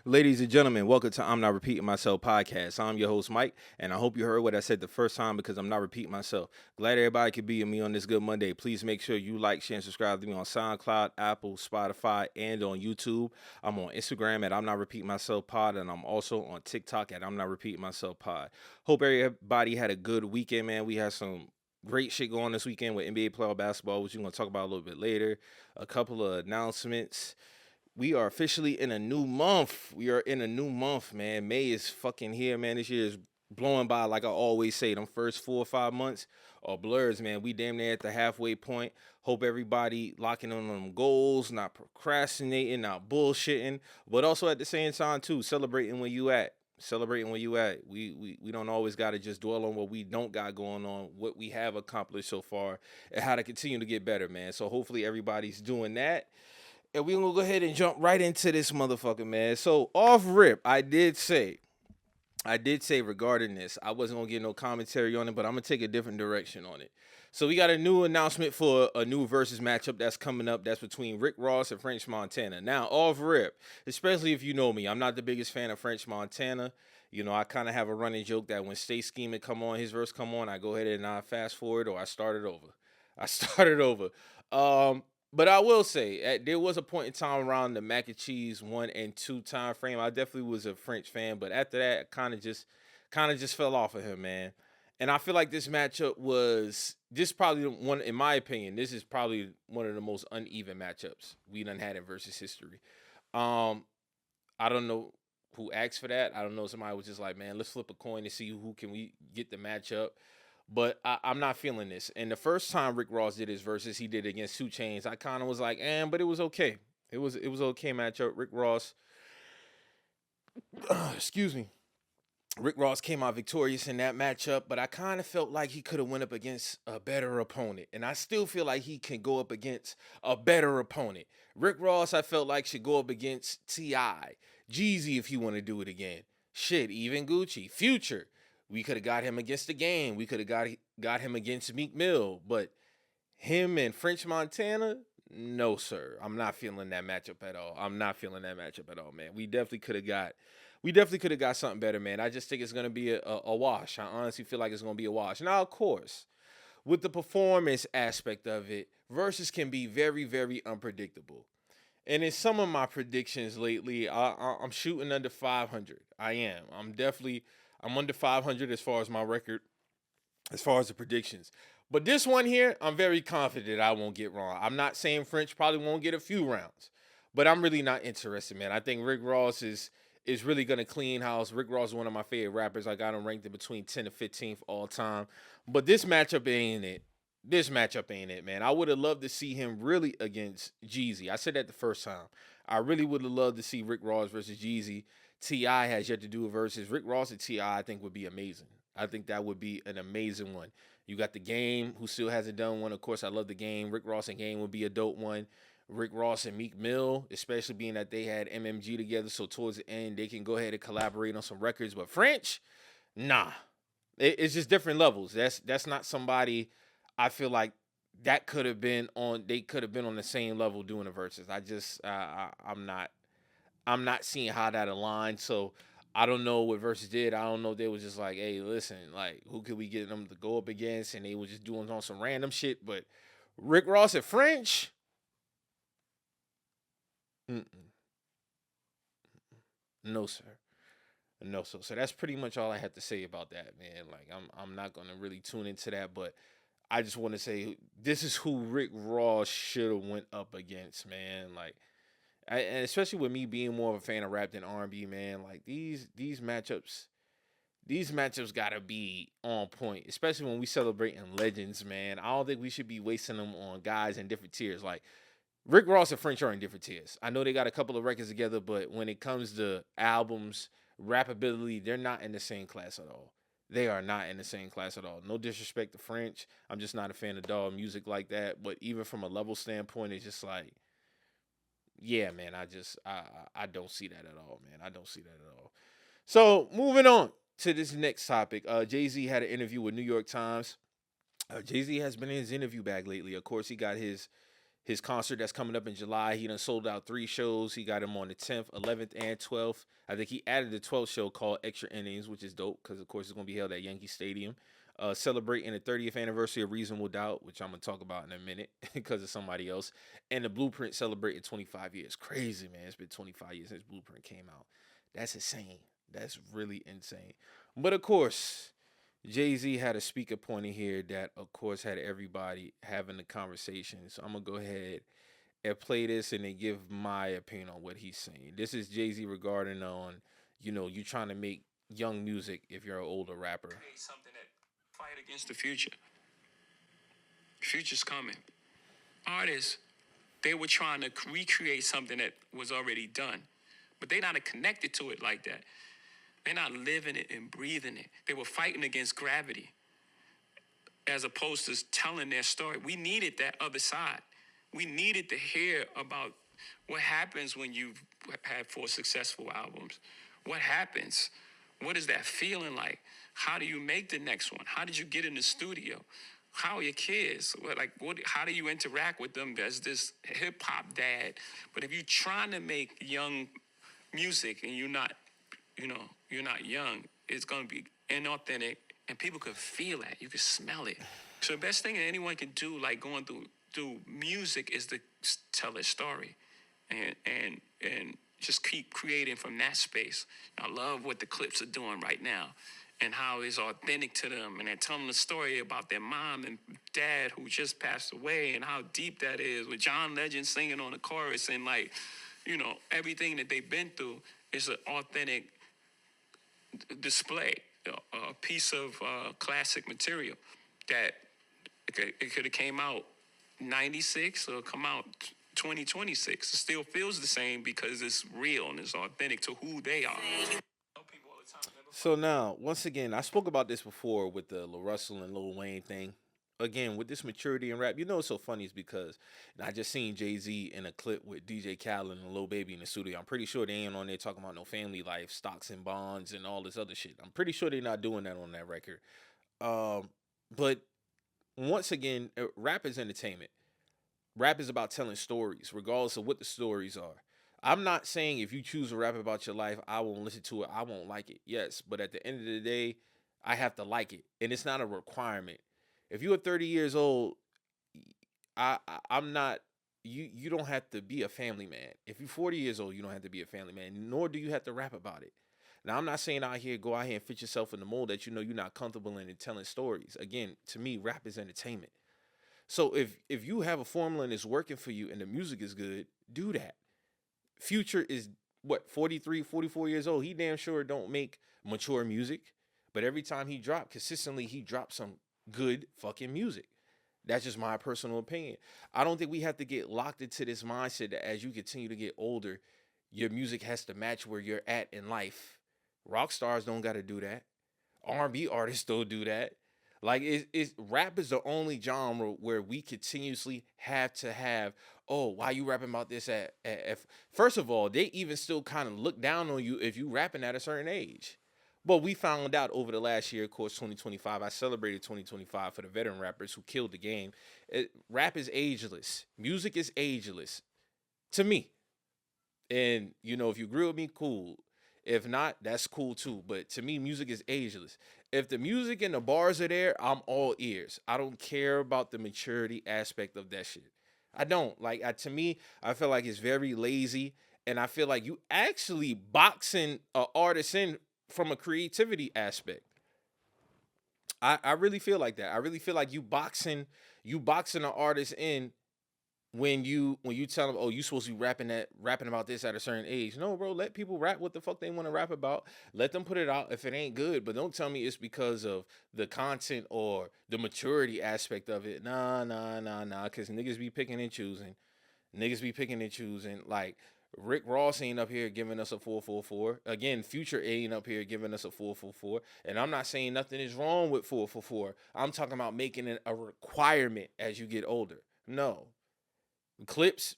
Ladies and gentlemen, welcome to I'm Not Repeating Myself podcast. I'm your host, Mike, and I hope you heard what I said the first time because I'm not repeating myself. Glad everybody could be with me on this good Monday. Please make sure you like, share, and subscribe to me on SoundCloud, Apple, Spotify, and on YouTube. I'm on Instagram at I'm Not Repeating Myself pod, and I'm also on TikTok at I'm Not Repeating Myself pod. Hope everybody had a good weekend, man. We had some great shit going this weekend with NBA playoff basketball, which we're going to talk about a little bit later. A couple of announcements. We are officially in a new month. We are in a new month, man. May is fucking here, man. This year is blowing by, like I always say. Them first 4 or 5 months are blurs, man. We damn near at the halfway point. Hope everybody locking on them goals, not procrastinating, not bullshitting, but also at the same time too, celebrating where you at. Celebrating where you at. We don't always gotta just dwell on what we don't got going on, what we have accomplished so far, and how to continue to get better, man. So hopefully everybody's doing that. And we're going to go ahead and jump right into this motherfucker, man. So, off rip, I did say regarding this, I wasn't going to get no commentary on it, but I'm going to take a different direction on it. So, we got a new announcement for a new Verzuz matchup that's coming up. That's between Rick Ross and French Montana. Now, off rip, especially if you know me, I'm not the biggest fan of French Montana. You know, I kind of have a running joke that when Stay Scheming come on, his verse come on, I go ahead and I fast forward or I start it over. But I will say, there was a point in time around the Mac and Cheese 1 and 2 time frame. I definitely was a French fan, but after that, I kind of just fell off of him, man. And I feel like this matchup was probably one, in my opinion, this is probably one of the most uneven matchups we done had in versus history. I don't know who asked for that. I don't know. Somebody was just like, man, let's flip a coin to see who can we get the matchup. But I'm not feeling this. And the first time Rick Ross did his versus, he did it against 2 Chainz. I kind of was like, but it was okay. It was okay matchup. Rick Ross, excuse me. Rick Ross came out victorious in that matchup, but I kind of felt like he could have went up against a better opponent. And I still feel like he can go up against a better opponent. Rick Ross, I felt like should go up against T.I., Jeezy if you want to do it again. Shit, even Gucci, Future. We could have got him against the Game. We could have got him against Meek Mill. But him and French Montana, no, sir. I'm not feeling that matchup at all. Man. We definitely could have got something better, man. I just think it's going to be a wash. I honestly feel like it's going to be a wash. Now, of course, with the performance aspect of it, versus can be very, very unpredictable. And in some of my predictions lately, I'm shooting under 500. I am. I'm under 500 as far as my record, as far as the predictions. But this one here, I'm very confident I won't get wrong. I'm not saying French probably won't get a few rounds, but I'm really not interested, man. I think Rick Ross is really going to clean house. Rick Ross is one of my favorite rappers. I got him ranked in between 10 and 15th all time. But this matchup ain't it. Man. I would have loved to see him really against Jeezy. I said that the first time. I really would have loved to see Rick Ross versus Jeezy. T.I. has yet to do a versus. Rick Ross and T.I. I think would be amazing. I think that would be an amazing one. You got the Game, who still hasn't done one. Of course, I love the Game. Rick Ross and Game would be a dope one. Rick Ross and Meek Mill, especially being that they had MMG together, so towards the end, they can go ahead and collaborate on some records. But French, nah. It's just different levels. That's not somebody I feel like they could have been on the same level doing the verses. I'm not seeing how that aligned. So I don't know what Versus did. I don't know if they was just like, hey, listen, like, who could we get them to go up against? And they were just doing on some random shit. But Rick Ross and French, no, sir. No, so that's pretty much all I have to say about that, man. Like, I'm not gonna really tune into that, but I just want to say this is who Rick Ross should have went up against, man. Like, and especially with me being more of a fan of rap than R&B, man. Like these matchups gotta be on point, especially when we celebrating legends, man. I don't think we should be wasting them on guys in different tiers. Like Rick Ross and French are in different tiers. I know they got a couple of records together, but when it comes to albums, rappability, they're not in the same class at all. They are not in the same class at all. No disrespect to French. I'm just not a fan of dog music like that. But even from a level standpoint, it's just like, yeah, man, I don't see that at all, man. I don't see that at all. So moving on to this next topic. Jay-Z had an interview with New York Times. Jay-Z has been in his interview bag lately. Of course, he got his his concert that's coming up in July. He done sold out 3 shows. He got him on the 10th, 11th, and 12th. I think he added the 12th show called Extra Innings, which is dope because, of course, it's going to be held at Yankee Stadium. Celebrating the 30th anniversary of Reasonable Doubt, which I'm going to talk about in a minute because of somebody else. And the Blueprint celebrating 25 years. Crazy, man. It's been 25 years since Blueprint came out. That's insane. That's really insane. But, of course, Jay-Z had a speaker pointed here that, of course, had everybody having the conversation. So I'm going to go ahead and play this and then give my opinion on what he's saying. This is Jay-Z regarding on, you trying to make young music if you're an older rapper. Create something that fight against the future. Future's coming. Artists, they were trying to recreate something that was already done, but they're not connected to it like that. They're not living it and breathing it. They were fighting against gravity as opposed to telling their story. We needed that other side. We needed to hear about what happens when you've had 4 successful albums. What happens? What is that feeling like? How do you make the next one? How did you get in the studio? How are your kids? How do you interact with them as this hip-hop dad? But if you're trying to make young music and you're not young, it's going to be inauthentic, and people could feel that. You can smell it. So the best thing that anyone can do, like going through music, is to tell their story and just keep creating from that space. I love what the Clips are doing right now and how it's authentic to them, and they're telling the story about their mom and dad who just passed away and how deep that is, with John Legend singing on the chorus, and everything that they've been through is an authentic display, a piece of classic material that it could have came out 96 or come out 2026. It still feels the same because it's real and it's authentic to who they are. So now, once again, I spoke about this before with the Lil Russell and Lil Wayne thing. Again, with this maturity in rap, what's so funny is because I just seen Jay-Z in a clip with DJ Khaled and Lil Baby in the studio. I'm pretty sure they ain't on there talking about no family life, stocks and bonds, and all this other shit. I'm pretty sure they're not doing that on that record. But once again, rap is entertainment. Rap is about telling stories, regardless of what the stories are. I'm not saying if you choose to rap about your life, I won't listen to it, I won't like it. Yes, but at the end of the day, I have to like it, and it's not a requirement. If you're 30 years old, I'm not. You don't have to be a family man. If you're 40 years old, you don't have to be a family man, nor do you have to rap about it. Now, I'm not saying go out here and fit yourself in the mold that you're not comfortable in and telling stories. Again, to me, rap is entertainment. So if you have a formula and it's working for you and the music is good, do that. Future is, 43, 44 years old. He damn sure don't make mature music. But every time he consistently, he drops some good fucking music. That's just my personal opinion. I don't think we have to get locked into this mindset that as you continue to get older, your music has to match where you're at in life. Rock stars don't got to do that. R&B artists don't do that. Rap is the only genre where we continuously have to have, why you rapping about this at first of all, they even still kind of look down on you if you rapping at a certain age. But we found out over the last year, of course, 2025, I celebrated 2025 for the veteran rappers who killed the game. Rap is ageless. Music is ageless to me. And, if you agree with me, cool. If not, that's cool too. But to me, music is ageless. If the music and the bars are there, I'm all ears. I don't care about the maturity aspect of that shit. I don't. To me, I feel like it's very lazy. And I feel like you actually boxing an artist in from a creativity aspect. I really feel like that. I really feel like you boxing an artist in when you tell them, you supposed to be rapping about this at a certain age. No, bro, let people rap what the fuck they want to rap about. Let them put it out if it ain't good, but don't tell me it's because of the content or the maturity aspect of it. Nah, because niggas be picking and choosing. Like, Rick Ross ain't up here giving us a 444. Again, Future ain't up here giving us a 444. And I'm not saying nothing is wrong with 444. I'm talking about making it a requirement as you get older. No. Clips,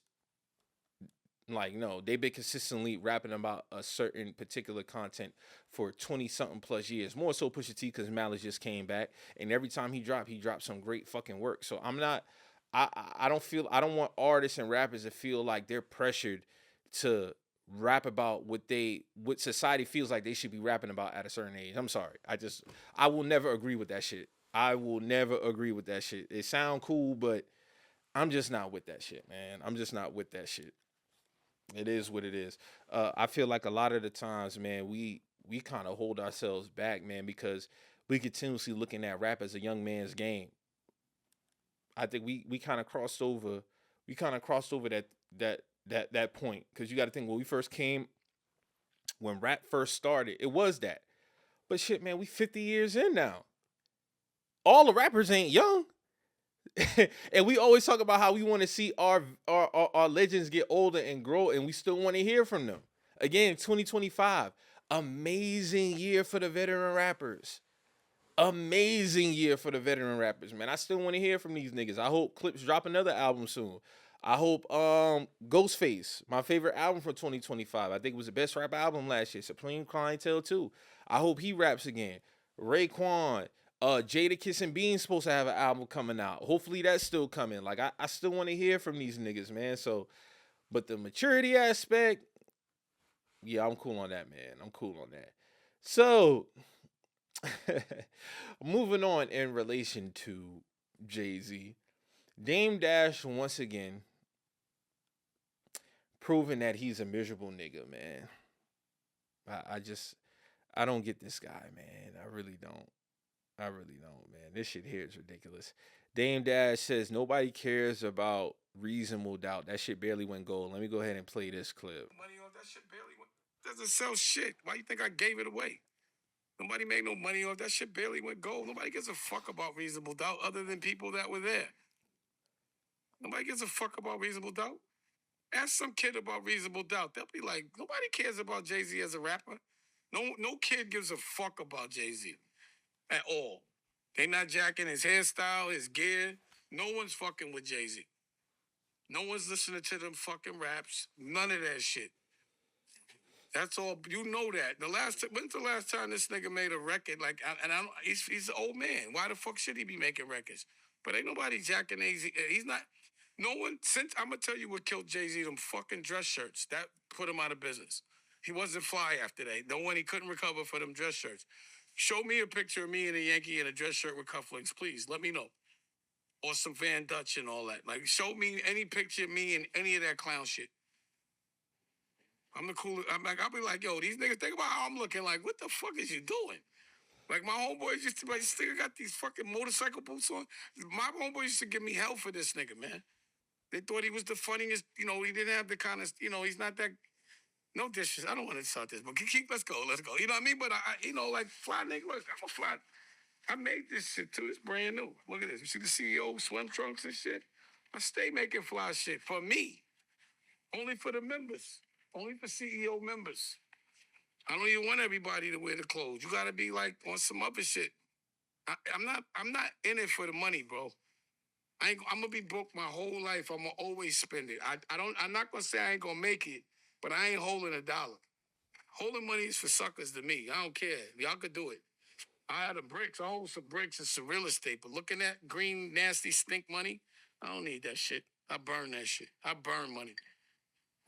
no, they've been consistently rapping about a certain particular content for 20-something plus years. More so Pusha T because Malice just came back. And every time he dropped some great fucking work. So I'm I don't want artists and rappers to feel like they're pressured to rap about what society feels like they should be rapping about at a certain age. I'm sorry. I will never agree with that shit. I will never agree with that shit. It sound cool, but I'm just not with that shit, man. I'm just not with that shit. It is what it is. I feel like a lot of the times, man, we kind of hold ourselves back, man, because we continuously looking at rap as a young man's game. I think we kind of crossed over. We kind of crossed over that point because you got to think when we first came, when rap first started, it was that. But shit, man, we 50 years in now. All the rappers ain't young. And we always talk about how we want to see our legends get older and grow, and we still want to hear from them. Again, 2025, amazing year for the veteran rappers. Amazing year for the veteran rappers, man. I still want to hear from these niggas. I hope Clips drop another album soon. I hope Ghostface, my favorite album for 2025. I think it was the best rap album last year. Supreme Clientele too. I hope he raps again. Raekwon, Jada Kiss and Bean's supposed to have an album coming out. Hopefully that's still coming. Like I still want to hear from these niggas, man. So, but the maturity aspect, yeah, I'm cool on that, man. I'm cool on that. So, moving on in relation to Jay-Z, Dame Dash once again proving that he's a miserable nigga, man. I don't get this guy, man. I really don't. I really don't, man. This shit here is ridiculous. Dame Dash says nobody cares about reasonable doubt. That shit barely went gold. Let me go ahead and play this clip. Money off that shit barely went. Doesn't sell shit. Why you think I gave it away? Nobody made no money off that shit. Barely went gold. Nobody gives a fuck about reasonable doubt other than people that were there. Nobody gives a fuck about reasonable doubt. Ask some kid about reasonable doubt. They'll be like, nobody cares about Jay-Z as a rapper. No kid gives a fuck about Jay-Z at all. They not jacking his hairstyle, his gear. No one's fucking with Jay-Z. No one's listening to them fucking raps. None of that shit. That's all. You know that. When's the last time this nigga made a record? Like, he's an old man. Why the fuck should he be making records? But ain't nobody jacking Jay-Z. He's not. No one. I'm gonna tell you what killed Jay-Z. Them fucking dress shirts. That put him out of business. He wasn't fly after that. No one. He couldn't recover for them dress shirts. Show me a picture of me in a Yankee in a dress shirt with cufflinks, please. Let me know. Or some Van Dutch and all that. Like, show me any picture of me in any of that clown shit. I'm the coolest. I'll be like, yo, these niggas, think about how I'm looking. Like, what the fuck is you doing? Like, my homeboys used to, like, this nigga got these fucking motorcycle boots on. My homeboys used to give me hell for this nigga, man. They thought he was the funniest, he didn't have the kind of, he's not that, no dishes. I don't want to start this, but let's go. You know what I mean? But, like, fly nigga, look, I'm a fly. I made this shit, too. It's brand new. Look at this. You see the CEO swim trunks and shit? I stay making fly shit for me. Only for the members. Only for CEO members. I don't even want everybody to wear the clothes. You gotta be like on some other shit. I'm not in it for the money, bro. I'm gonna be broke my whole life. I'm gonna always spend it. I'm not gonna say I ain't gonna make it, but I ain't holding a dollar. Holding money is for suckers to me. I don't care. Y'all could do it. I had bricks. I hold some bricks and some real estate. But looking at green, nasty, stink money, I don't need that shit. I burn that shit. I burn money.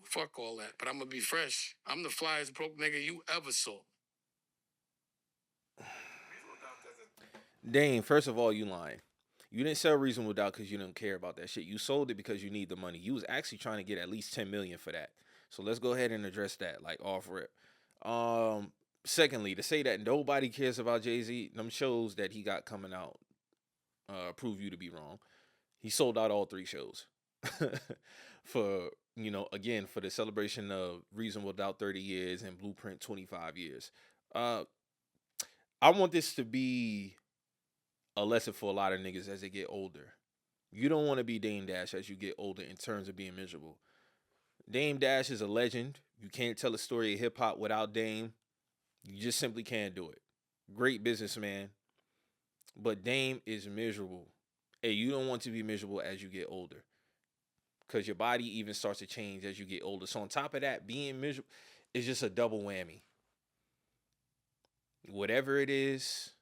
Fuck all that. But I'm going to be fresh. I'm the flyest broke nigga you ever saw. Dane, first of all, you lying. You didn't sell Reasonable Doubt because you didn't care about that shit. You sold it because you need the money. You was actually trying to get at least $10 million for that. So let's go ahead and address that, like, off rip. Secondly, to say that nobody cares about Jay-Z, them shows that he got coming out prove you to be wrong. He sold out all 3 shows for, again, for the celebration of Reasonable Doubt 30 years and Blueprint 25 years. I want this to be a lesson for a lot of niggas as they get older. You don't want to be Dame Dash as you get older in terms of being miserable. Dame Dash is a legend. You can't tell a story of hip-hop without Dame. You just simply can't do it. Great businessman. But Dame is miserable. And you don't want to be miserable as you get older. Because your body even starts to change as you get older. So on top of that, being miserable is just a double whammy. Whatever it is,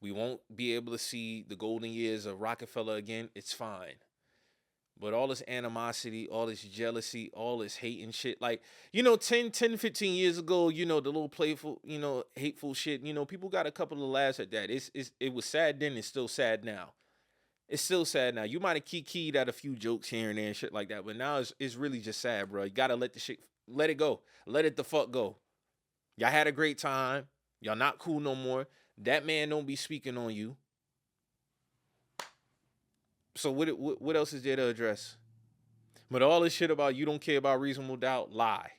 we won't be able to see the golden years of Rockefeller again. It's fine. But all this animosity, all this jealousy, all this hate and shit. Like, 10, 15 years ago, the little playful, hateful shit, people got a couple of laughs at that. It was sad then, it's still sad now. It's still sad now. You might have keyed at a few jokes here and there and shit like that, but now it's really just sad, bro. You gotta let it go. Let it the fuck go. Y'all had a great time. Y'all not cool no more. That man don't be speaking on you. So what else is there to address? But all this shit about you don't care about reasonable doubt, lie.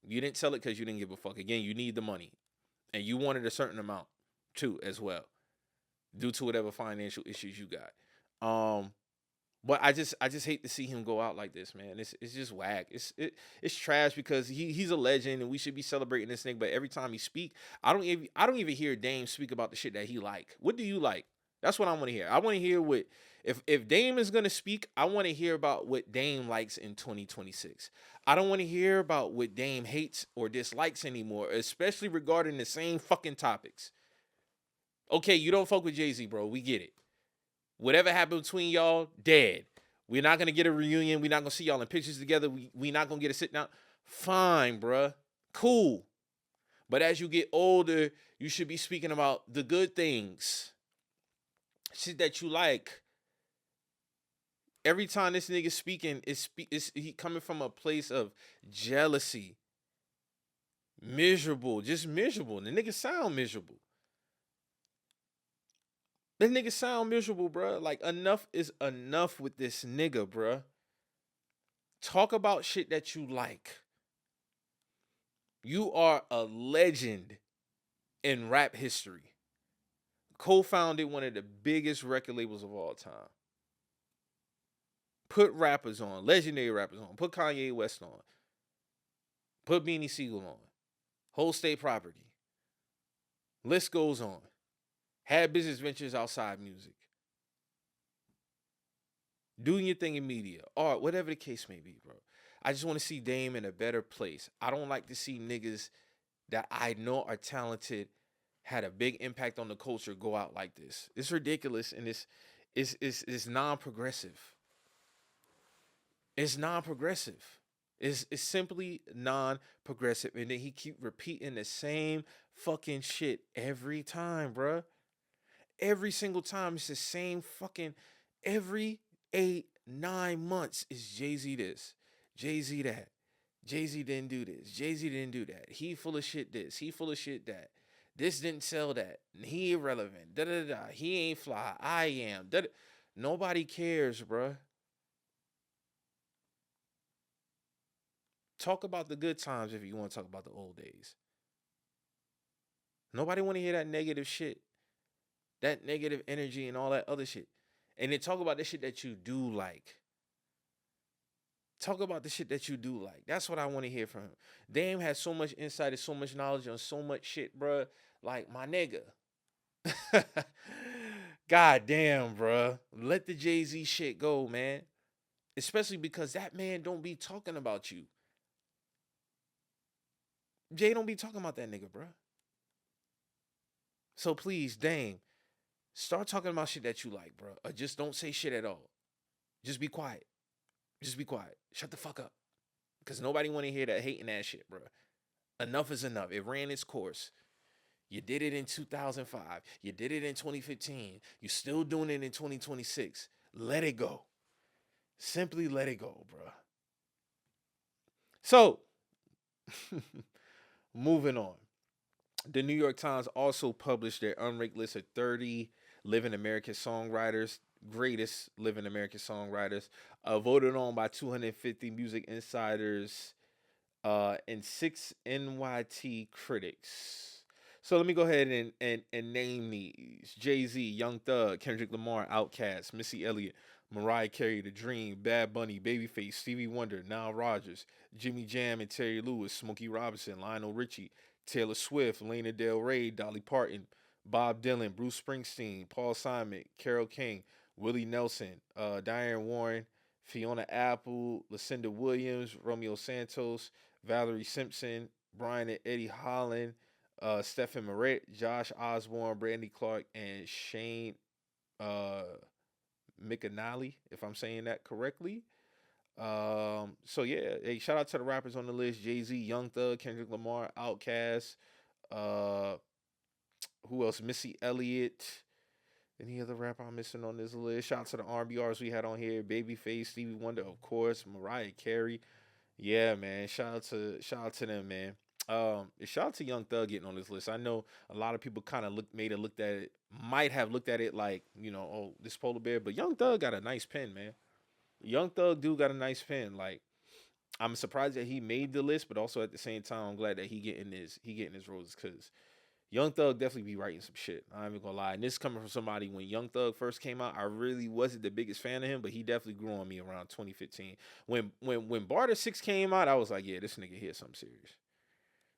You didn't tell it because you didn't give a fuck. Again, you need the money. And you wanted a certain amount too, as well. Due to whatever financial issues you got. But I just hate to see him go out like this, man. It's just whack. It's trash because he's a legend and we should be celebrating this thing. But every time he speak, I don't even hear Dame speak about the shit that he like. What do you like? That's what I want to hear. I want to hear what if Dame is gonna speak, I want to hear about what Dame likes in 2026. I don't want to hear about what Dame hates or dislikes anymore, especially regarding the same fucking topics. Okay, you don't fuck with Jay-Z, bro. We get it. Whatever happened between y'all, dead. We're not going to get a reunion. We're not going to see y'all in pictures together. We're not going to get a sit down. Fine, bruh. Cool. But as you get older, you should be speaking about the good things. Shit that you like. Every time this nigga speaking, he coming from a place of jealousy. Miserable. Just miserable. The nigga sound miserable. That nigga sound miserable, bruh. Like, enough is enough with this nigga, bruh. Talk about shit that you like. You are a legend in rap history. Co-founded one of the biggest record labels of all time. Put rappers on, legendary rappers on. Put Kanye West on. Put Beanie Siegel on. Whole State Property. List goes on. Had business ventures outside music. Doing your thing in media. Art, whatever the case may be, bro. I just want to see Dame in a better place. I don't like to see niggas that I know are talented, had a big impact on the culture, go out like this. It's ridiculous and it's non-progressive. It's non-progressive. It's simply non-progressive. And then he keep repeating the same fucking shit every time, bruh. Every single time it's the same fucking, every 8-9 months is Jay-Z this, Jay-Z that. Jay-Z didn't do this. Jay-Z didn't do that. He full of shit this. He full of shit that. This didn't sell that. He irrelevant. Da-da-da-da. He ain't fly. I am. Da-da. Nobody cares, bruh. Talk about the good times if you want to talk about the old days. Nobody want to hear that negative shit. That negative energy and all that other shit. And then talk about the shit that you do like. Talk about the shit that you do like. That's what I want to hear from him. Dame has so much insight and so much knowledge on so much shit, bruh. Like, my nigga. God damn, bruh. Let the Jay-Z shit go, man. Especially because that man don't be talking about you. Jay don't be talking about that nigga, bruh. So please, Dame, start talking about shit that you like, bro. Or just don't say shit at all. Just be quiet. Just be quiet. Shut the fuck up. Because nobody want to hear that hating ass shit, bro. Enough is enough. It ran its course. You did it in 2005. You did it in 2015. You're still doing it in 2026. Let it go. Simply let it go, bro. So, moving on. The New York Times also published their unranked list of 30 living American songwriters, greatest living American songwriters, voted on by 250 music insiders and 6 NYT critics. So let me go ahead and name these. Jay-Z, Young Thug, Kendrick Lamar, Outkast, Missy Elliott, Mariah Carey, The Dream, Bad Bunny, Babyface, Stevie Wonder, Nile Rodgers, Jimmy Jam and Terry Lewis, Smokey Robinson, Lionel Richie, Taylor Swift, Lana Del Rey, Dolly Parton, Bob Dylan, Bruce Springsteen, Paul Simon, Carole King, Willie Nelson, Diane Warren, Fiona Apple, Lucinda Williams, Romeo Santos, Valerie Simpson, Brian and Eddie Holland, Stephen Moret, Josh Osborne, Brandy Clark, and Shane McAnally, if I'm saying that correctly. So yeah, hey, shout out to the rappers on the list: Jay-Z, Young Thug, Kendrick Lamar, Outkast. Uh, who else? Missy Elliott. Any other rapper I'm missing on this list? Shout out to the R&Brs we had on here: Babyface, Stevie Wonder, of course, Mariah Carey. Yeah, man. Shout out to them, man. Shout out to Young Thug getting on this list. I know a lot of people kind of looked at it, might have looked at it like, oh, this polar bear, but Young Thug got a nice pen, man. Young Thug do got a nice pen. Like, I'm surprised that he made the list, but also at the same time, I'm glad that he getting his roses, because Young Thug definitely be writing some shit. I'm even gonna lie. And this coming from somebody, when Young Thug first came out, I really wasn't the biggest fan of him, but he definitely grew on me around 2015. When Barter 6 came out, I was like, yeah, this nigga here something serious.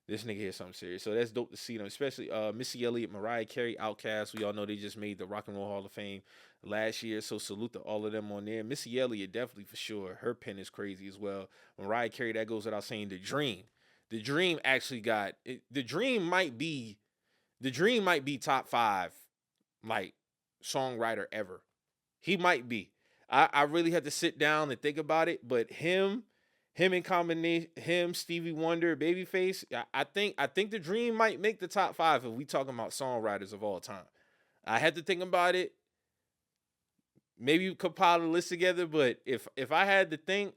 This nigga here something serious. So that's dope to see them, especially Missy Elliott, Mariah Carey, Outkast. We all know they just made the Rock and Roll Hall of Fame last year. So salute to all of them on there. Missy Elliott, definitely for sure. Her pen is crazy as well. Mariah Carey, that goes without saying. The Dream. The Dream actually got it. The Dream might be top 5 like songwriter ever. He might be. I really had to sit down and think about it, but him in combination, Stevie Wonder, Babyface, I think the Dream might make the top 5 if we talking about songwriters of all time. I had to think about it. Maybe you compile a list together, but if I had to think,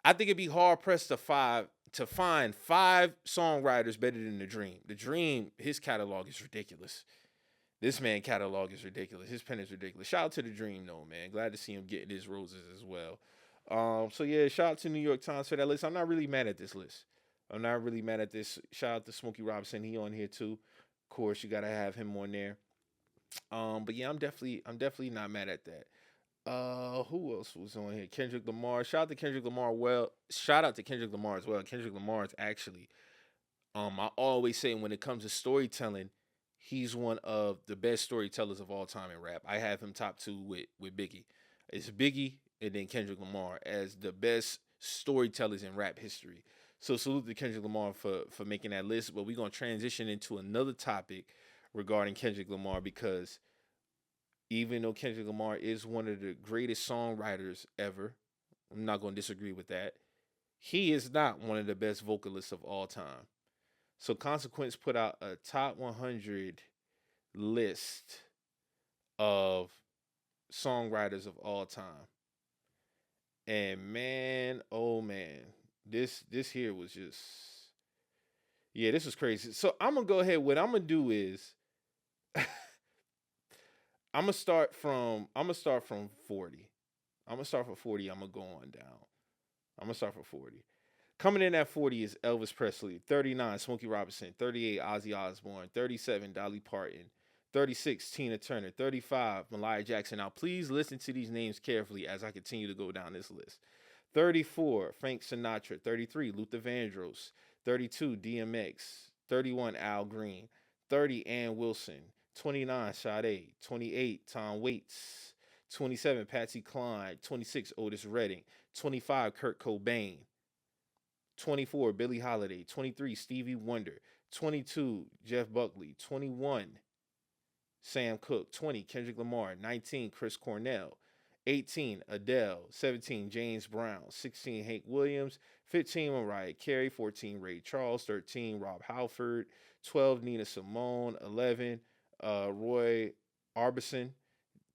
I think it'd be hard pressed to find 5 songwriters better than the Dream. The Dream, his catalog is ridiculous. This man catalog is ridiculous. His pen is ridiculous. Shout out to the Dream though, man. Glad to see him getting his roses as well. So yeah, shout out to New York Times for that list. I'm not really mad at this list. I'm not really mad at this. Shout out to Smokey Robinson. He on here too. Of course, you gotta have him on there. But yeah, I'm definitely not mad at that. Who else was on here? Kendrick Lamar. Shout out to Kendrick Lamar. Well, shout out to Kendrick Lamar as well. Kendrick Lamar is actually, I always say when it comes to storytelling, he's one of the best storytellers of all time in rap. I have him top 2 with Biggie. It's Biggie and then Kendrick Lamar as the best storytellers in rap history. So salute to Kendrick Lamar for making that list. But we're gonna transition into another topic regarding Kendrick Lamar, because even though Kendrick Lamar is one of the greatest songwriters ever, I'm not going to disagree with that. He is not one of the best vocalists of all time. So Consequence put out a top 100 list of songwriters of all time. And man, oh man, this here was just, yeah, this was crazy. So I'm going to go ahead. What I'm going to do is I'm gonna start from 40. I'm gonna start from 40. I'm gonna go on down. I'm gonna start from 40. Coming in at 40 is Elvis Presley. 39, Smokey Robinson. 38, Ozzy Osbourne. 37, Dolly Parton. 36, Tina Turner. 35, Mariah Jackson. Now, please listen to these names carefully as I continue to go down this list. 34, Frank Sinatra. 33, Luther Vandross. 32, DMX. 31, Al Green. 30, Ann Wilson. 29, Sade. 28, Tom Waits. 27, Patsy Cline. 26, Otis Redding. 25, Kurt Cobain. 24, Billie Holiday. 23, Stevie Wonder. 22, Jeff Buckley. 21, Sam Cooke. 20, Kendrick Lamar. 19, Chris Cornell. 18, Adele. 17, James Brown. 16, Hank Williams. 15, Mariah Carey. 14, Ray Charles. 13, Rob Halford. 12, Nina Simone. 11, Roy Orbison.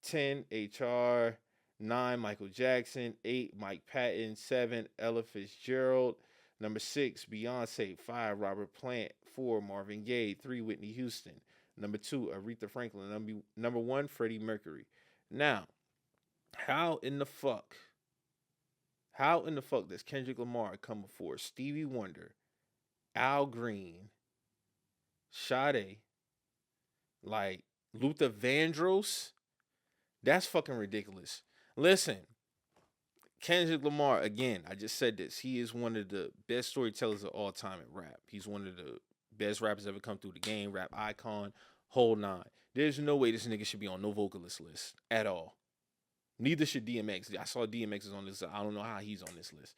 10, HR. 9, Michael Jackson. 8, Mike Patton. 7, Ella Fitzgerald. Number 6, Beyonce. 5, Robert Plant. 4, Marvin Gaye. 3, Whitney Houston. Number 2, Aretha Franklin. Number 1, Freddie Mercury. Now, how in the fuck does Kendrick Lamar come before Stevie Wonder, Al Green, Sade, like Luther Vandross? That's fucking ridiculous. Listen, Kendrick Lamar, again, I just said this. He is one of the best storytellers of all time in rap. He's one of the best rappers ever come through the game, rap icon, whole nine. There's no way this nigga should be on no vocalist list at all. Neither should DMX. I saw DMX is on this. I don't know how he's on this list.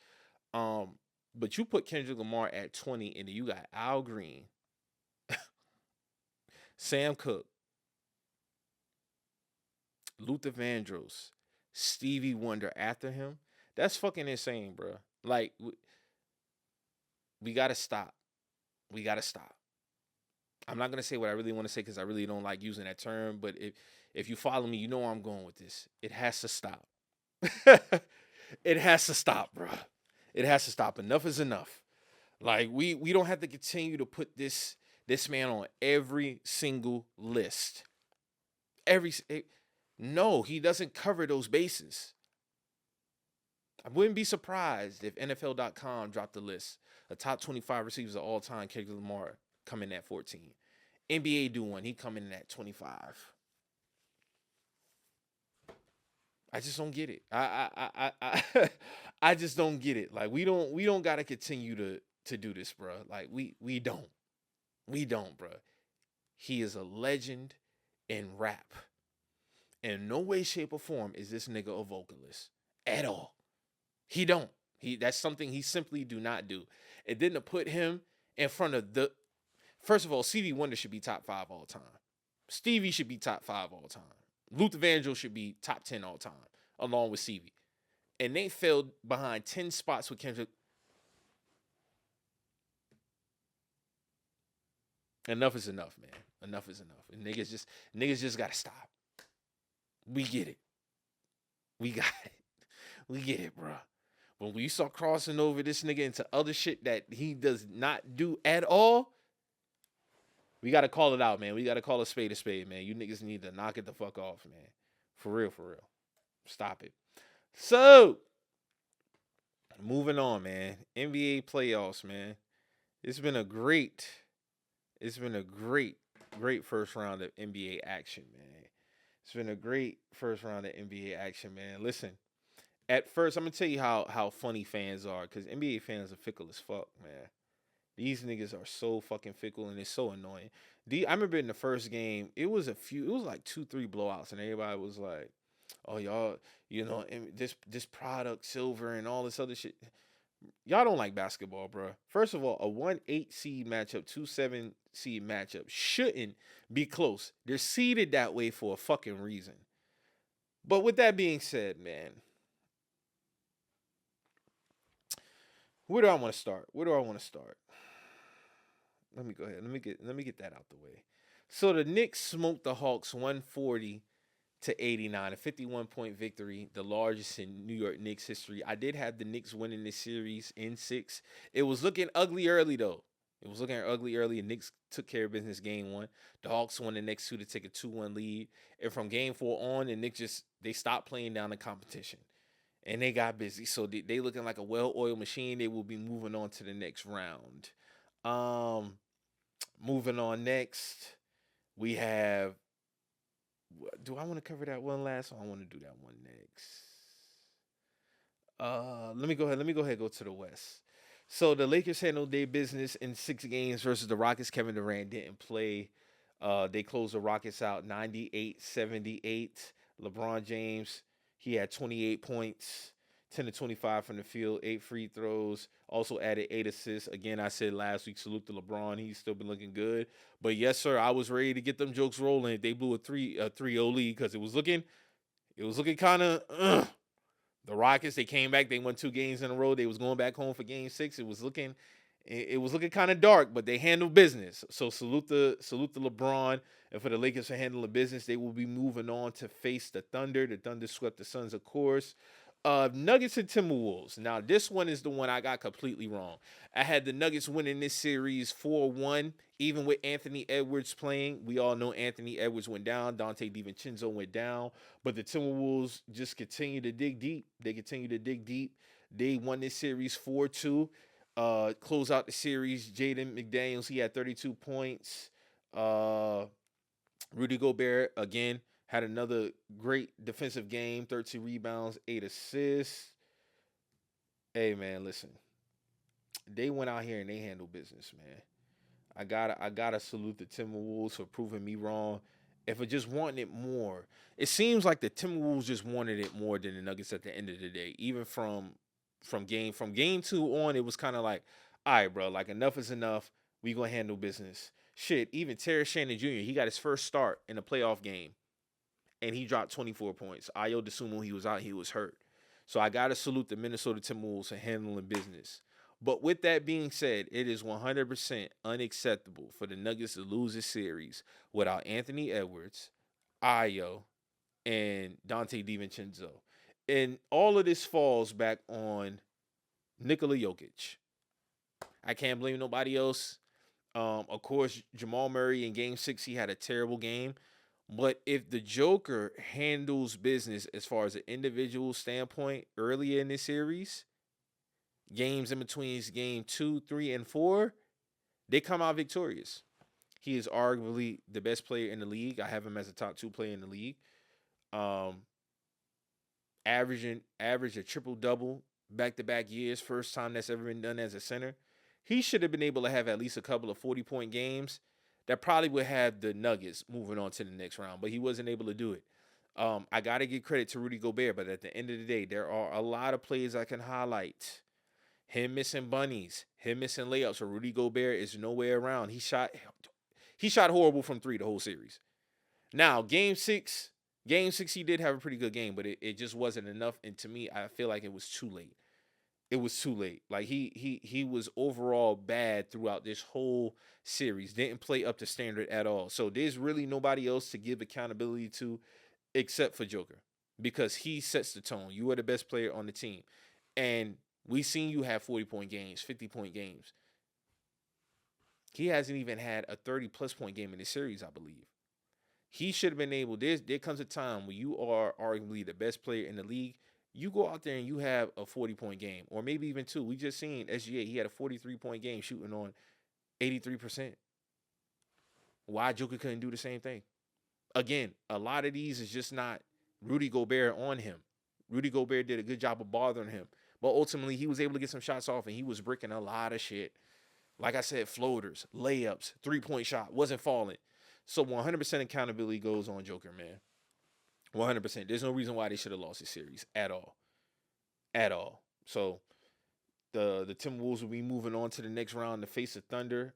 But you put Kendrick Lamar at 20, and then you got Al Green, Sam Cooke, Luther Vandross, Stevie Wonder after him. That's fucking insane, bro. Like, we gotta stop. We gotta stop. I'm not gonna say what I really want to say because I really don't like using that term. But if you follow me, you know where I'm going with this. It has to stop. It has to stop, bro. It has to stop. Enough is enough. Like, we don't have to continue to put this man on every single list. No, he doesn't cover those bases. I wouldn't be surprised if NFL.com dropped the list. The top 25 receivers of all time, Kendrick Lamar coming at 14. NBA do one, he coming in at 25. I just don't get it. I just don't get it. Like, we don't gotta continue to do this, bro. Like, we don't. We don't, bro. He is a legend in rap. In no way, shape, or form is this nigga a vocalist. At all. He don't. That's something he simply do not do. It didn't put him in front of the... First of all, Stevie Wonder should be top 5 all time. Stevie should be top 5 all time. Luther Vandross should be top 10 all time, along with Stevie. And they fell behind 10 spots with Kendrick. Enough is enough, man. Enough is enough. And niggas just gotta stop. We get it. We got it. We get it, bro. When we start crossing over this nigga into other shit that he does not do at all, we got to call it out, man. We got to call a spade, man. You niggas need to knock it the fuck off, man. For real, for real. Stop it. So, moving on, man. NBA playoffs, man. It's been a great first round of NBA action, man. It's been a great first round of NBA action, man. Listen, at first, I'm going to tell you how funny fans are, because NBA fans are fickle as fuck, man. These niggas are so fucking fickle, and it's so annoying. I remember in the first game, it was like 2-3 blowouts, and everybody was like, oh, y'all, this product, silver, and all this other shit. Y'all don't like basketball, bro. First of all, a 1-8 seed matchup, 2-7 seed matchup shouldn't be close. They're seeded that way for a fucking reason. But with that being said, man, where do I want to start? Let me go ahead. Let me get that out the way. So the Knicks smoked the Hawks 140-89, a 51-point victory, the largest in New York Knicks history. I did have the Knicks winning this series in 6. It was looking ugly early, though. The Knicks took care of business game 1. The Hawks won the next 2 to take a 2-1 lead. And from game 4 on, the Knicks they stopped playing down the competition. And they got busy. So they looking like a well-oiled machine. They will be moving on to the next round. Moving on next, we have... Do I want to cover that one last, or I want to do that one next? Let me go ahead and go to the West. So the Lakers handled their business in 6 games versus the Rockets. Kevin Durant didn't play. They closed the Rockets out 98-78. LeBron James, he had 28 points, 10-25 from the field, 8 free throws, also added 8 assists. Again, I said last week, salute to LeBron. He's still been looking good. But yes, sir, I was ready to get them jokes rolling. They blew a 3-0 lead because it was looking kind of the Rockets. They came back. They won 2 games in a row. They was going back home for game 6. It was looking kind of dark, but they handled business. So salute to LeBron. And for the Lakers to handle the business, they will be moving on to face the Thunder. The Thunder swept the Suns, of course. Nuggets and Timberwolves. Now, this one is the one I got completely wrong. I had the Nuggets winning this series 4-1, even with Anthony Edwards playing. We all know Anthony Edwards went down. Dante DiVincenzo went down. But the Timberwolves just continue to dig deep. They won this series 4-2. Close out the series. Jaden McDaniels, he had 32 points. Rudy Gobert, again, had another great defensive game, 13 rebounds, 8 assists. Hey, man, listen. They went out here and they handled business, man. I gotta salute the Timberwolves for proving me wrong. If it just wanted it more, it seems like the Timberwolves just wanted it more than the Nuggets at the end of the day. Even from game 2 on, it was kind of like, all right, bro, like enough is enough. We gonna handle business. Shit, even Terrence Shannon Jr., he got his first start in a playoff game. and he dropped 24 points. Ayo Dosunmu, he was out, he was hurt. So I got to salute the Minnesota Timberwolves for handling business. But with that being said, it is 100% unacceptable for the Nuggets to lose this series without Anthony Edwards, Ayo, and Dante DiVincenzo. And all of this falls back on Nikola Jokic. I can't blame nobody else. Of course, Jamal Murray in Game 6, he had a terrible game. But if the Joker handles business as far as an individual standpoint earlier in this series, games in between game 2, 3, and 4, they come out victorious. He is arguably the best player in the league. I have him as a top 2 player in the league. Average a triple-double back-to-back years. First time that's ever been done as a center. He should have been able to have at least a couple of 40-point games that probably would have the Nuggets moving on to the next round, but he wasn't able to do it. I got to give credit to Rudy Gobert, but at the end of the day, there are a lot of plays I can highlight. Him missing bunnies, him missing layups, so Rudy Gobert is nowhere around. He shot horrible from 3 the whole series. Now, Game 6, he did have a pretty good game, but it just wasn't enough, and to me, I feel like it was too late. It was too late. Like he was overall bad throughout this whole series. Didn't play up to standard at all. So there's really nobody else to give accountability to except for Joker, because he sets the tone. You are the best player on the team. And we seen you have 40-point games, 50-point games. He hasn't even had a 30-plus point game in this series, I believe. He should have been able. There comes a time when you are arguably the best player in the league. You go out there and you have a 40-point game, or maybe even 2. We just seen SGA. He had a 43-point game shooting on 83%. Why Joker couldn't do the same thing? Again, a lot of these is just not Rudy Gobert on him. Rudy Gobert did a good job of bothering him. But ultimately, he was able to get some shots off, and he was bricking a lot of shit. Like I said, floaters, layups, 3-point shot, wasn't falling. So 100% accountability goes on Joker, man. 100%. There's no reason why they should have lost this series at all. At all. So the Timberwolves will be moving on to the next round to face the Thunder.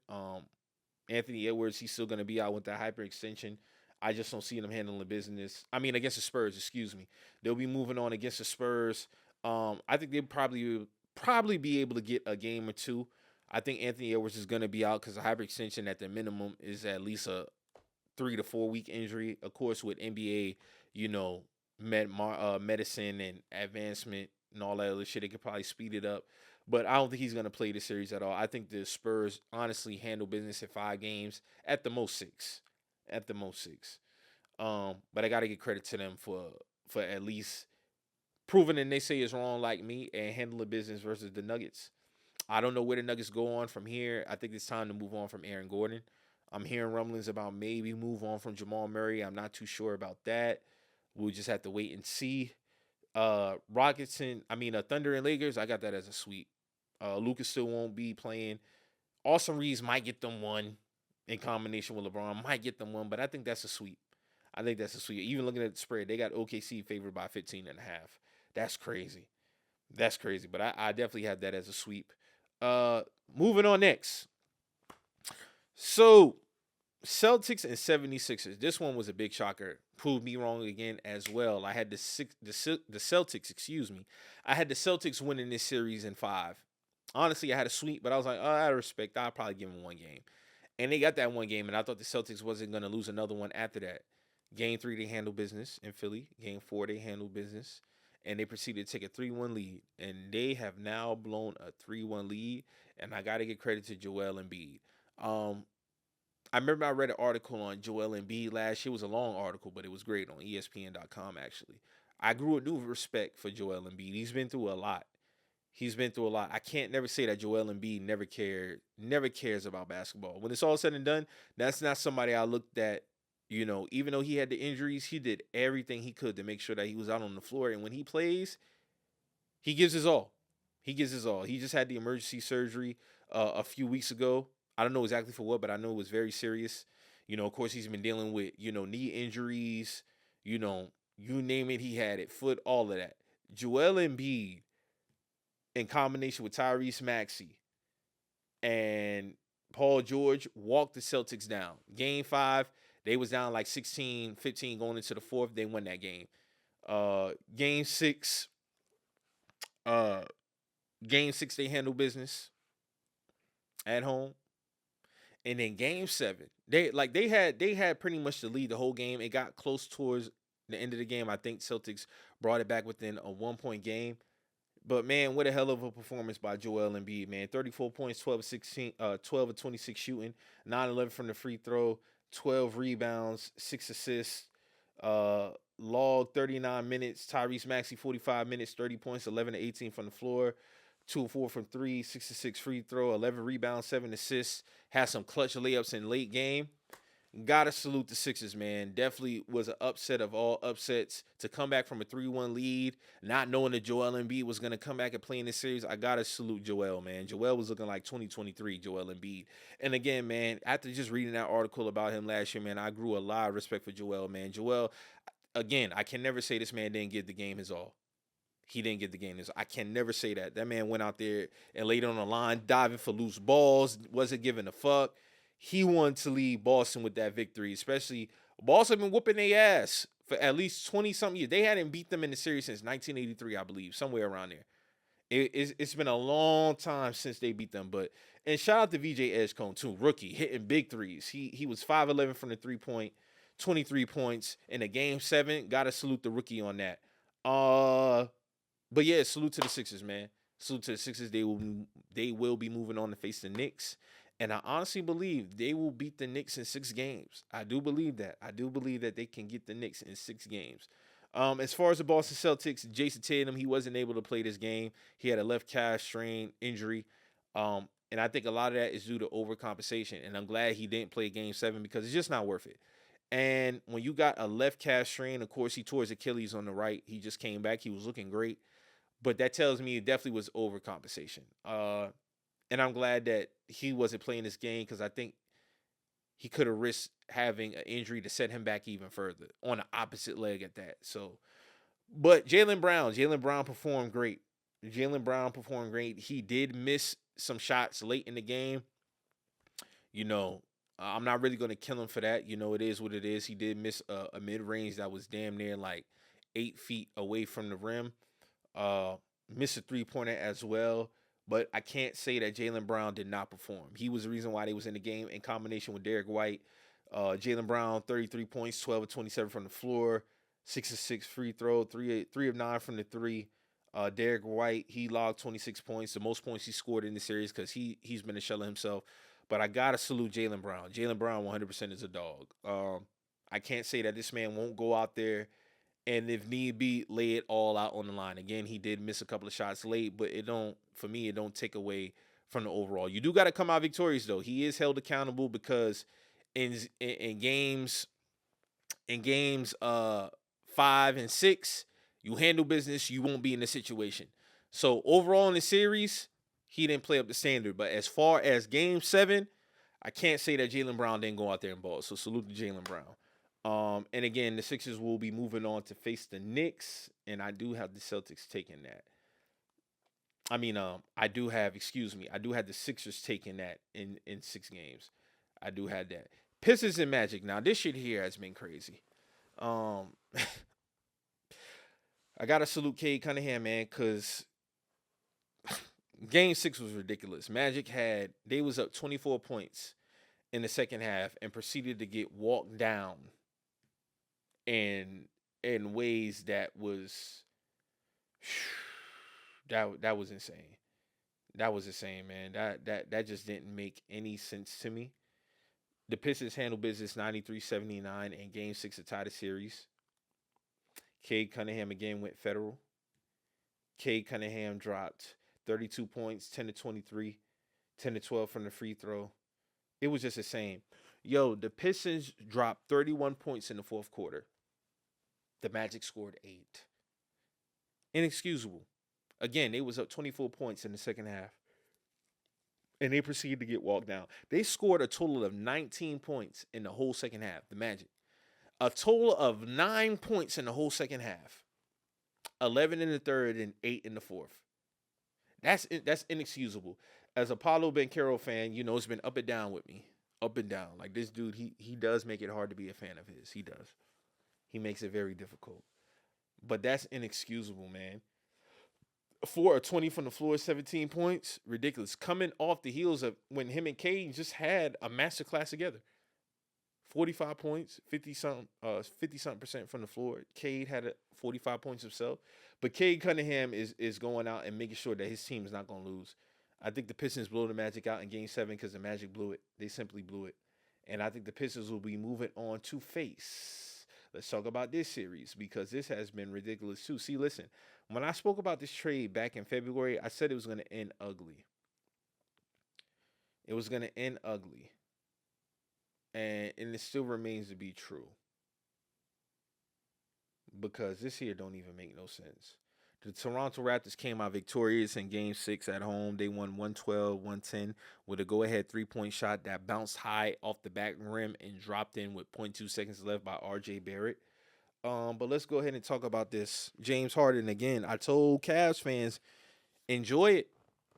Anthony Edwards, he's still going to be out with that hyperextension. I just don't see them handling business. I mean, against the Spurs, excuse me. They'll be moving on against the Spurs. I think they'll probably be able to get a game or 2. I think Anthony Edwards is going to be out because the hyperextension at the minimum is at least a 3 to 4 week injury. Of course, with NBA, medicine and advancement and all that other shit, they could probably speed it up. But I don't think he's going to play the series at all. I think the Spurs honestly handle business in 5 games, at the most 6. At the most 6. But I got to give credit to them for at least proving that they say is wrong like me and handling business versus the Nuggets. I don't know where the Nuggets go on from here. I think it's time to move on from Aaron Gordon. I'm hearing rumblings about maybe move on from Jamal Murray. I'm not too sure about that. We'll just have to wait and see. Thunder and Lakers, I got that as a sweep. Lucas still won't be playing. Austin Reeves might get them one in combination with LeBron. Might get them one, but I think that's a sweep. Even looking at the spread, they got OKC favored by 15.5. That's crazy. But I definitely have that as a sweep. Moving on next. So, Celtics and 76ers. This one was a big shocker. Proved me wrong again as well. I had the Celtics, I had the Celtics winning this series in 5. Honestly, I had a sweep, but I was like, out of respect, I'll probably give them one game. And they got that one game, and I thought the Celtics wasn't going to lose another one after that. Game 3, they handled business in Philly. Game 4, they handled business. And they proceeded to take a 3-1 lead. And they have now blown a 3-1 lead. And I got to give credit to Joel Embiid. I remember I read an article on Joel Embiid last year. It was a long article, but it was great on ESPN.com, actually. I grew a new respect for Joel Embiid. He's been through a lot. I can't never say that Joel Embiid never cares about basketball. When it's all said and done, that's not somebody I looked at. Even though he had the injuries, he did everything he could to make sure that he was out on the floor. And when he plays, he gives his all. He just had the emergency surgery a few weeks ago. I don't know exactly for what, but I know it was very serious. Of course, he's been dealing with, knee injuries, you name it, he had it, foot, all of that. Joel Embiid, in combination with Tyrese Maxey and Paul George, walked the Celtics down. Game 5, They was down like 16-15 going into the fourth. They won that game. Game six, uh, they handled business at home. And then game seven, they had pretty much the lead the whole game. It got close towards the end of the game. I think Celtics brought it back within a 1-point game. But man, what a hell of a performance by Joel Embiid, man. 34 points, 12 of 26 shooting, 9-11 from the free throw, 12 rebounds, 6 assists. Log 39 minutes. Tyrese Maxey 45 minutes, 30 points, 11 to 18 from the floor. 2 of 4 from 3, 6 to 6 free throw, 11 rebounds, 7 assists. Had some clutch layups in late game. Gotta salute the Sixers, man. Definitely was an upset of all upsets to come back from a 3-1 lead, not knowing that Joel Embiid was going to come back and play in this series. I gotta salute Joel, man. Joel was looking like 2023 Joel Embiid. And again, man, after just reading that article about him last year, man, I grew a lot of respect for Joel, man. Joel, again, I can never say this man didn't give the game his all. He didn't get the game. I can never say that. That man went out there and laid on the line, diving for loose balls, wasn't giving a fuck. He wanted to lead Boston with that victory, especially Boston been whooping their ass for at least 20-something years. They hadn't beat them in the series since 1983, I believe, somewhere around there. It's been a long time since they beat them. And shout out to VJ Edgecombe, too, rookie, hitting big threes. He was 5-11 from the three-point, 23 points in a game 7. Got to salute the rookie on that. But yeah, salute to the Sixers, man. Salute to the Sixers. They will be moving on to face the Knicks. And I honestly believe they will beat the Knicks in 6 games. I do believe that. I do believe that they can get the Knicks in 6 games. As far as the Boston Celtics, Jason Tatum, he wasn't able to play this game. He had a left calf strain injury. And I think a lot of that is due to overcompensation. And I'm glad he didn't play game 7 because it's just not worth it. And when you got a left calf strain, of course, he tore his Achilles on the right. He just came back. He was looking great. But that tells me it definitely was overcompensation. And I'm glad that he wasn't playing this game because I think he could have risked having an injury to set him back even further on the opposite leg at that. So, but Jaylen Brown performed great. He did miss some shots late in the game. You know, I'm not really going to kill him for that. You know, it is what it is. He did miss a mid-range that was damn near like 8 feet away from the rim. Missed a 3-pointer as well. But I can't say that Jaylen Brown did not perform. He was the reason why they was in the game in combination with Derek White. Jaylen Brown, 33 points, 12 of 27 from the floor, 6 of 6 free throw, 3 of 9 from the 3. Derek White, he logged 26 points, the most points he scored in the series because he's been a shell of himself. But I got to salute Jaylen Brown. Jaylen Brown 100% is a dog. I can't say that this man won't go out there and if need be, lay it all out on the line. Again, he did miss a couple of shots late, but it don't take away from the overall. You do got to come out victorious, though. He is held accountable because in games 5 and 6, you handle business, you won't be in the situation. So overall in the series, he didn't play up the standard. But as far as game 7, I can't say that Jaylen Brown didn't go out there and ball. So salute to Jaylen Brown. And again, the Sixers will be moving on to face the Knicks, and I do have the Celtics taking that. I do have the Sixers taking that in 6 games. I do have that. Pistons and Magic. Now, this shit here has been crazy. I gotta salute Cade Cunningham, man, because Game 6 was ridiculous. Magic they was up 24 points in the second half and proceeded to get walked down in ways that was that was insane. That was insane, man. That just didn't make any sense to me. The Pistons handled business 93-79 in Game 6 to tie the series. Cade Cunningham again went federal. Cade Cunningham dropped 32 points, 10 to 23, 10 to 12 from the free throw. It was just the same. Yo, the Pistons dropped 31 points in the fourth quarter. The Magic scored 8. Inexcusable. Again, they was up 24 points in the second half. And they proceeded to get walked down. They scored a total of 19 points in the whole second half, the Magic. A total of 9 points in the whole second half. 11 in the third and 8 in the fourth. That's inexcusable. As a Paolo Banchero fan, you know, it's been up and down with me. up and down. Like this dude, he does make it hard to be a fan of his. He does. He makes it very difficult. But that's inexcusable, man. For a 20 from the floor, 17 points, ridiculous. Coming off the heels of when him and Cade just had a masterclass together. 45 points, 50-something percent from the floor. Cade had 45 points himself. But Cade Cunningham is going out and making sure that his team is not going to lose. I think the Pistons blow the Magic out in Game 7 because the Magic blew it. They simply blew it. And I think the Pistons will be moving on to face. Let's talk about this series because this has been ridiculous too. See, listen, when I spoke about this trade back in February, I said it was going to end ugly. It was going to end ugly. And it still remains to be true. Because this here don't even make no sense. The Toronto Raptors came out victorious in Game 6 at home. They won 112-110 with a go-ahead three-point shot that bounced high off the back rim and dropped in with 0.2 seconds left by R.J. Barrett. But let's go ahead and talk about this. James Harden, again, I told Cavs fans, enjoy it.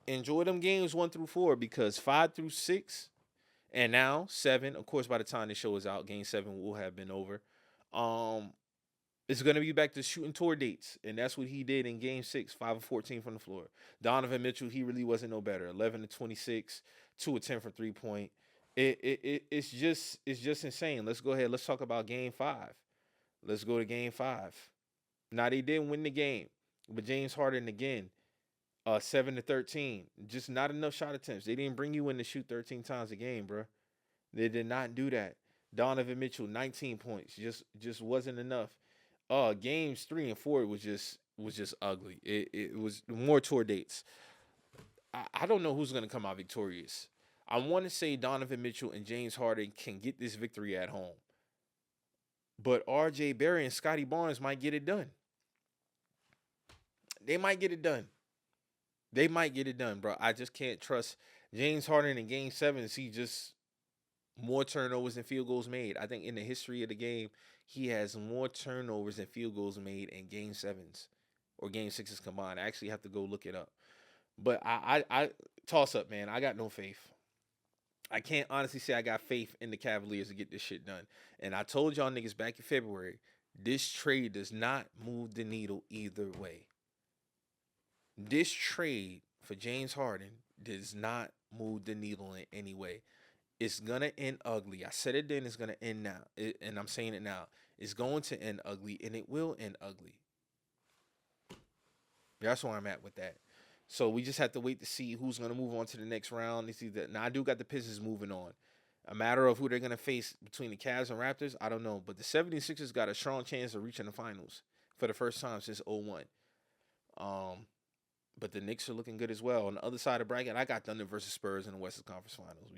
Enjoy them games 1 through 4 because 5 through 6 and now 7, of course, by the time the show is out, Game 7 will have been over. It's going to be back to shooting tour dates, and that's what he did in Game 6, 5 of 14 from the floor. Donovan Mitchell, he really wasn't no better. 11 of 26, 2 of 10 from three-point. It's just insane. Let's go ahead. Let's talk about Game 5. Let's go to Game 5. Now, they didn't win the game, but James Harden, again, 7 to 13. Just not enough shot attempts. They didn't bring you in to shoot 13 times a game, bro. They did not do that. Donovan Mitchell, 19 points. Just wasn't enough. Games 3 and 4 was just ugly. It was more tour dates. I don't know who's gonna come out victorious. I want to say Donovan Mitchell and James Harden can get this victory at home, but R.J. Barrett and Scotty Barnes might get it done. They might get it done. They might get it done, bro. I just can't trust James Harden in Game 7. See just more turnovers than field goals made. I think in the history of the game, he has more turnovers than field goals made in Game 7s or Game 6s combined. I actually have to go look it up. But I toss up, man. I got no faith. I can't honestly say I got faith in the Cavaliers to get this shit done. And I told y'all niggas back in February, this trade does not move the needle either way. This trade for James Harden does not move the needle in any way. It's going to end ugly. I said it then, it's going to end now. And I'm saying it now. It's going to end ugly, and it will end ugly. That's where I'm at with that. So we just have to wait to see who's going to move on to the next round. Now, I do got the Pistons moving on. A matter of who they're going to face between the Cavs and Raptors, I don't know. But the 76ers got a strong chance of reaching the finals for the first time since 2001. But the Knicks are looking good as well. On the other side of the bracket, I got Thunder versus Spurs in the Western Conference Finals.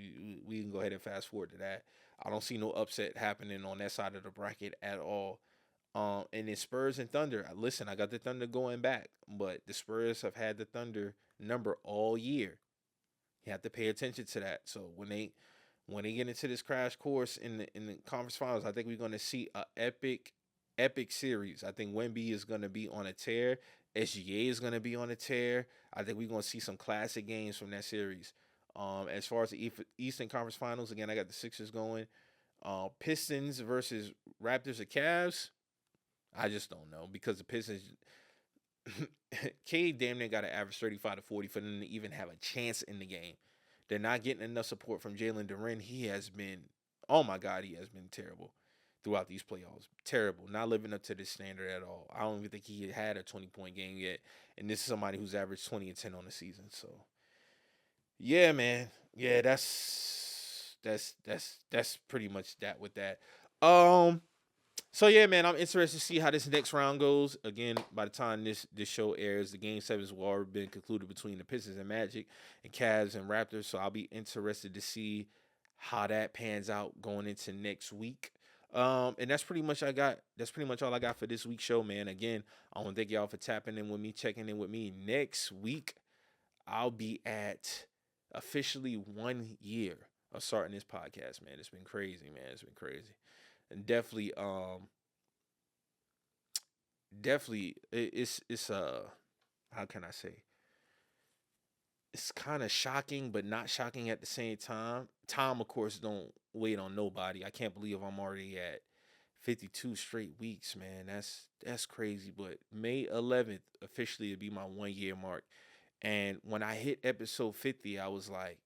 We can go ahead and fast forward to that. I don't see no upset happening on that side of the bracket at all. And then Spurs and Thunder. Listen, I got the Thunder going back, but the Spurs have had the Thunder number all year. You have to pay attention to that. So when they get into this crash course in the conference finals, I think we're going to see an epic series. I think Wemby is going to be on a tear. SGA is going to be on a tear. I think we're going to see some classic games from that series. As far as the Eastern Conference Finals, again, I got the Sixers going. Pistons versus Raptors or Cavs, I just don't know because the Pistons, Cade damn near got to average 35 to 40 for them to even have a chance in the game. They're not getting enough support from Jalen Duren. He has been, oh my God, he has been terrible throughout these playoffs. Terrible. Not living up to this standard at all. I don't even think he had a 20-point game yet. And this is somebody who's averaged 20 and 10 on the season. So, yeah, man. Yeah, that's pretty much that with that. So yeah, man, I'm interested to see how this next round goes. Again, by the time this show airs, the Game 7s will already been concluded between the Pistons and Magic and Cavs and Raptors. So I'll be interested to see how that pans out going into next week. And that's pretty much all I got for this week's show, man. Again, I want to thank y'all for tapping in with me, checking in with me. Next week, I'll be at officially 1 year of starting this podcast, man. It's been crazy, man. It's been crazy. And definitely, it's how can I say? it's kind of shocking, but not shocking at the same time. Time, of course, don't wait on nobody. I can't believe I'm already at 52 straight weeks, man. That's crazy. But May 11th officially will be my 1 year mark. And when I hit episode 50, I was like,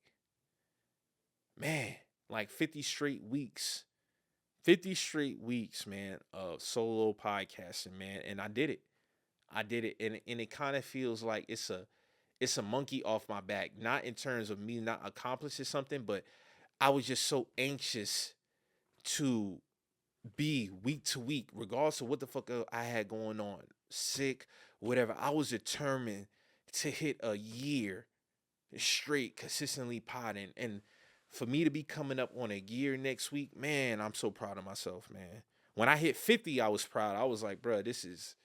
man, like 50 straight weeks. 50 straight weeks, man, of solo podcasting, man. And I did it. I did it. And it kind of feels like it's a monkey off my back. Not in terms of me not accomplishing something, but I was just so anxious to be week to week, regardless of what the fuck I had going on, sick, whatever. I was determined to hit a year straight, consistently potting. And for me to be coming up on a year next week, man, I'm so proud of myself, man. When I hit 50, I was proud. I was like, bro, this is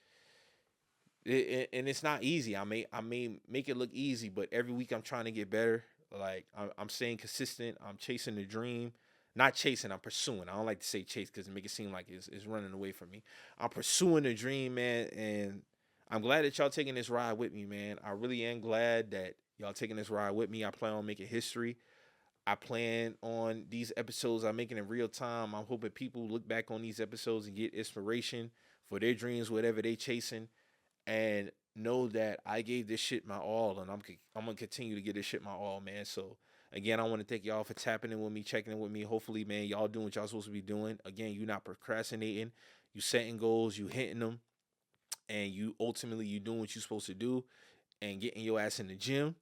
and it's not easy. I may make it look easy, but every week I'm trying to get better. Like I'm staying consistent. I'm chasing the dream. Not chasing, I'm pursuing. I don't like to say chase because it make it seem like it's running away from me. I'm pursuing the dream, man, and I'm glad that y'all taking this ride with me, man. I really am glad that y'all taking this ride with me. I plan on making history. I plan on these episodes I'm making in real time. I'm hoping people look back on these episodes and get inspiration for their dreams, whatever they chasing, and know that I gave this shit my all, and I'm gonna continue to give this shit my all, man. So again, I want to thank y'all for tapping in with me, checking in with me. Hopefully, man, y'all doing what y'all supposed to be doing. Again, you not procrastinating. You setting goals, you hitting them, and you ultimately you doing what you supposed to do, and getting your ass in the gym,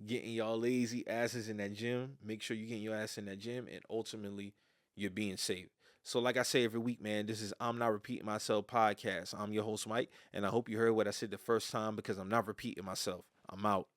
getting y'all lazy asses in that gym. Make sure you getting your ass in that gym, and ultimately you're being safe. So, like I say every week, man, this is I'm Not Repeating Myself podcast. I'm your host, Mike, and I hope you heard what I said the first time because I'm not repeating myself. I'm out.